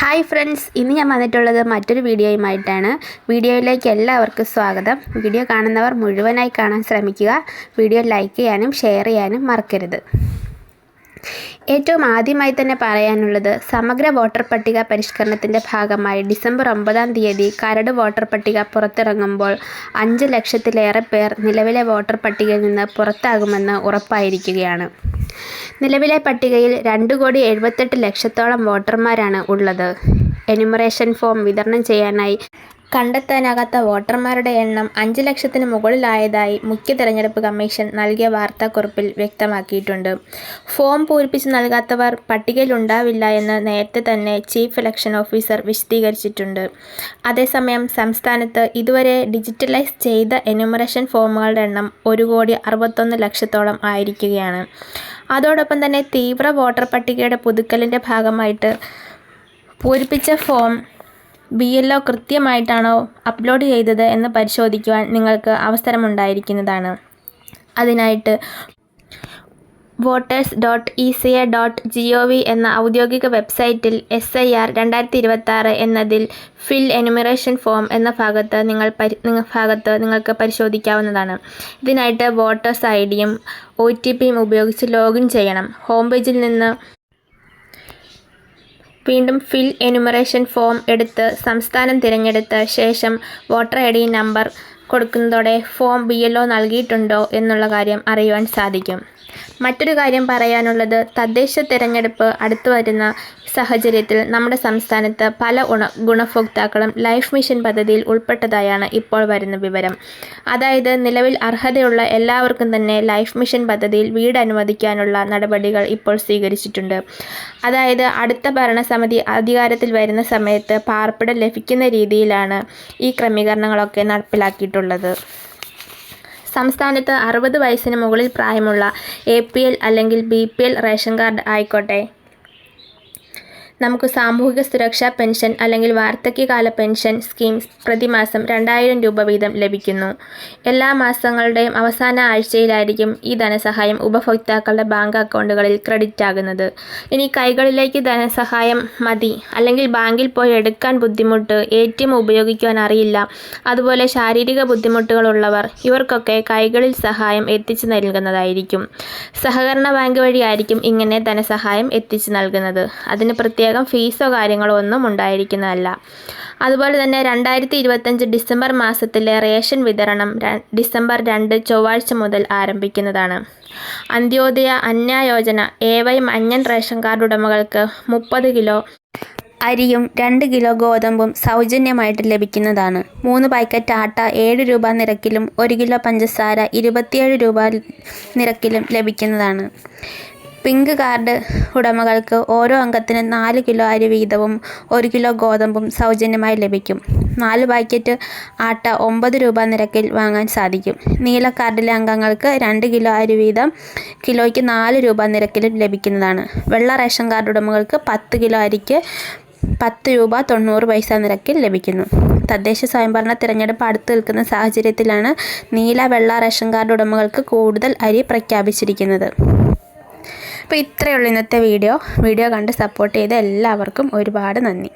Hi friends, ഇന്ന് ഞാൻ വന്നിട്ടുള്ളത് മറ്റൊരു വീഡിയോയുമായിട്ടാണ്. വീഡിയോയിലേക്ക് എല്ലാവർക്കും സ്വാഗതം. വീഡിയോ കാണുന്നവർ മുഴുവനായി കാണാൻ ശ്രമിക്കുക. വീഡിയോ ലൈക്ക് ചെയ്യാനും ഷെയർ ചെയ്യാനും മറക്കരുത്. ഏറ്റവും ആദ്യമായി തന്നെ പറയാനുള്ളത്, സമഗ്ര വോട്ടർ പട്ടിക പരിഷ്കരണത്തിൻ്റെ ഭാഗമായി ഡിസംബർ 9 കരട് വോട്ടർ പട്ടിക പുറത്തിറങ്ങുമ്പോൾ 5 ലക്ഷത്തിലേറെ പേർ നിലവിലെ വോട്ടർ പട്ടികയിൽ നിന്ന് പുറത്താകുമെന്ന് ഉറപ്പായിരിക്കുകയാണ്. നിലവിലെ പട്ടികയിൽ 2,78,00,000 വോട്ടർമാരാണ് ഉള്ളത്. എന്യൂമറേഷൻ ഫോം വിതരണം ചെയ്യാനായി കണ്ടെത്താനാകാത്ത വോട്ടർമാരുടെ എണ്ണം 5 ലക്ഷത്തിന് മുകളിലായതായി മുഖ്യ തെരഞ്ഞെടുപ്പ് കമ്മീഷൻ നൽകിയ വാർത്താക്കുറിപ്പിൽ വ്യക്തമാക്കിയിട്ടുണ്ട്. ഫോം പൂരിപ്പിച്ച് നൽകാത്തവർ പട്ടികയിലുണ്ടാവില്ല എന്ന് നേരത്തെ തന്നെ ചീഫ് ഇലക്ഷൻ ഓഫീസർ വിശദീകരിച്ചിട്ടുണ്ട്. അതേസമയം സംസ്ഥാനത്ത് ഇതുവരെ ഡിജിറ്റലൈസ് ചെയ്ത എന്യൂമറേഷൻ ഫോമുകളുടെ എണ്ണം 1,61,00,000 ആയിരിക്കുകയാണ്. അതോടൊപ്പം തന്നെ തീവ്ര വോട്ടർ പട്ടികയുടെ പുതുക്കലിൻ്റെ ഭാഗമായിട്ട് പൂരിപ്പിച്ച ഫോം BLO കൃത്യമായിട്ടാണോ അപ്ലോഡ് ചെയ്തത് എന്ന് പരിശോധിക്കുവാൻ നിങ്ങൾക്ക് അവസരമുണ്ടായിരിക്കുന്നതാണ്. അതിനായിട്ട് voters.eca.gov എന്ന ഔദ്യോഗിക വെബ്സൈറ്റിൽ SIR 2026 എന്നതിൽ ഫിൽ എന്യൂമറേഷൻ ഫോം എന്ന ഭാഗത്ത് നിങ്ങൾക്ക് പരിശോധിക്കാവുന്നതാണ്. ഇതിനായിട്ട് വോട്ടേഴ്സ് ID-യും OTPയും ഉപയോഗിച്ച് ലോഗിൻ ചെയ്യണം. ഹോം പേജിൽ നിന്ന് വീണ്ടും ഫിൽ എന്യൂമറേഷൻ ഫോം എടുത്ത് സംസ്ഥാനം തിരഞ്ഞെടുത്ത ശേഷം വോട്ടർ ID നമ്പർ കൊടുക്കുന്നതോടെ ഫോം BLO നൽകിയിട്ടുണ്ടോ എന്നുള്ള കാര്യം അറിയുവാൻ സാധിക്കും. മറ്റൊരു കാര്യം പറയാനുള്ളത്, തദ്ദേശ തിരഞ്ഞെടുപ്പ് അടുത്തു വരുന്ന സാഹചര്യത്തിൽ നമ്മുടെ സംസ്ഥാനത്ത് പല ഗുണഭോക്താക്കളും ലൈഫ് മിഷൻ പദ്ധതിയിൽ ഉൾപ്പെട്ടതായാണ് ഇപ്പോൾ വരുന്ന വിവരം. അതായത് നിലവിൽ അർഹതയുള്ള എല്ലാവർക്കും തന്നെ ലൈഫ് മിഷൻ പദ്ധതിയിൽ വീട് അനുവദിക്കാനുള്ള നടപടികൾ ഇപ്പോൾ സ്വീകരിച്ചിട്ടുണ്ട്. അതായത് അടുത്ത ഭരണസമിതി അധികാരത്തിൽ വരുന്ന സമയത്ത് പാർപ്പിടം ലഭിക്കുന്ന രീതിയിലാണ് ഈ ക്രമീകരണങ്ങളൊക്കെ നടപ്പിലാക്കിയിട്ടുള്ളത്. സംസ്ഥാനത്ത് 60 വയസ്സിന് മുകളിൽ പ്രായമുള്ള APL അല്ലെങ്കിൽ BPL റേഷൻ കാർഡ് ആയിക്കോട്ടെ, നമുക്ക് സാമൂഹിക സുരക്ഷാ പെൻഷൻ അല്ലെങ്കിൽ വാർദ്ധക്യകാല പെൻഷൻ സ്കീം പ്രതിമാസം 2,000 രൂപ വീതം ലഭിക്കുന്നു. എല്ലാ മാസങ്ങളുടെയും അവസാന ആഴ്ചയിലായിരിക്കും ഈ ധനസഹായം ഉപഭോക്താക്കളുടെ ബാങ്ക് അക്കൗണ്ടുകളിൽ ക്രെഡിറ്റ് ആകുന്നത്. ഇനി കൈകളിലേക്ക് ധനസഹായം മതി, അല്ലെങ്കിൽ ബാങ്കിൽ പോയി എടുക്കാൻ ബുദ്ധിമുട്ട്, ATM ഉപയോഗിക്കുവാൻ അറിയില്ല, അതുപോലെ ശാരീരിക ബുദ്ധിമുട്ടുകളുള്ളവർ, ഇവർക്കൊക്കെ കൈകളിൽ സഹായം എത്തിച്ചു നൽകുന്നതായിരിക്കും. സഹകരണ ബാങ്ക് വഴിയായിരിക്കും ഇങ്ങനെ ധനസഹായം എത്തിച്ചു നൽകുന്നത്. അതിന് പ്രത്യേക ഫീസോ കാര്യങ്ങളോ ഒന്നും ഉണ്ടായിരിക്കുന്നതല്ല. അതുപോലെ തന്നെ 2025 ഡിസംബർ മാസത്തിലെ റേഷൻ വിതരണം ഡിസംബർ 2 ചൊവ്വാഴ്ച മുതൽ ആരംഭിക്കുന്നതാണ്. അന്ത്യോദയ അന്ന യോജന AY മഞ്ഞൻ റേഷൻ കാർഡ് ഉടമകൾക്ക് 30 കിലോ അരിയും 2 കിലോ ഗോതമ്പും സൗജന്യമായിട്ട് ലഭിക്കുന്നതാണ്. 3 പാക്കറ്റ് ആട്ട 7 രൂപ നിരക്കിലും 1 കിലോ പഞ്ചസാര 27 രൂപ നിരക്കിലും ലഭിക്കുന്നതാണ്. പിങ്ക് കാർഡ് ഉടമകൾക്ക് ഓരോ അംഗത്തിന് 4 കിലോ അരി വീതവും 1 കിലോ ഗോതമ്പും സൗജന്യമായി ലഭിക്കും. 4 പാക്കറ്റ് ആട്ട 9 രൂപ നിരക്കിൽ വാങ്ങാൻ സാധിക്കും. നീല കാർഡിലെ അംഗങ്ങൾക്ക് 2 കിലോ അരി വീതം കിലോയ്ക്ക് 4 രൂപ നിരക്കിലും ലഭിക്കുന്നതാണ്. വെള്ള റേഷൻ കാർഡ് ഉടമകൾക്ക് 10 കിലോ അരിക്ക് 10 രൂപ 90 പൈസ നിരക്കിൽ ലഭിക്കുന്നു. തദ്ദേശ സ്വയംഭരണ തിരഞ്ഞെടുപ്പ് അടുത്ത് നിൽക്കുന്ന സാഹചര്യത്തിലാണ് നീല വെള്ള റേഷൻ കാർഡ് ഉടമകൾക്ക് കൂടുതൽ അരി പ്രഖ്യാപിച്ചിരിക്കുന്നത്. അപ്പോൾ ഇത്രയേ ഉള്ളൂ ഇന്നത്തെ വീഡിയോ കണ്ട് സപ്പോർട്ട് ചെയ്ത എല്ലാവർക്കും ഒരുപാട് നന്ദി.